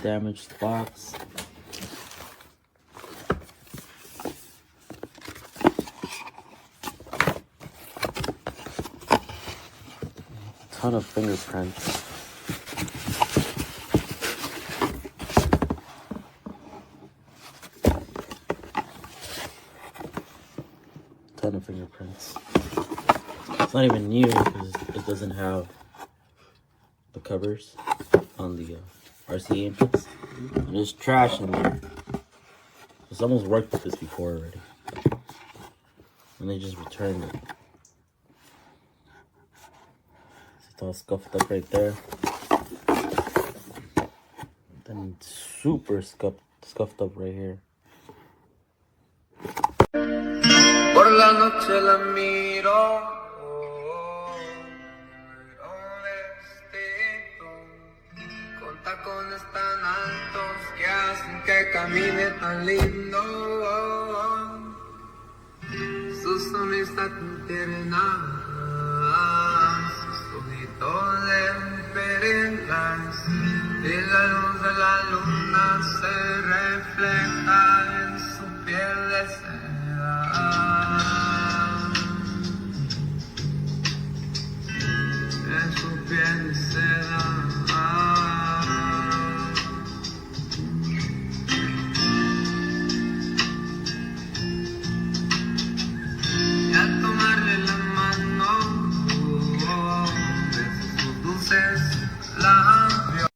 damaged box. Ton of fingerprints. Ton of fingerprints. It's not even new because it doesn't have the covers on the RCA inputs. And there's trash in there. Someone's worked with this before already, and they just returned it. It's all scuffed up right there. Then super scuffed up right here. Por la noche la miro, vestido, con tacones tan altos que hacen que camine tan lindo. Su sonrisa tan tierna, sus ojitos de perlas, y la luz de la luna se refleja en su piel de seda. En su piel de seda. Y al tomarle la mano, besé sus dulces labios.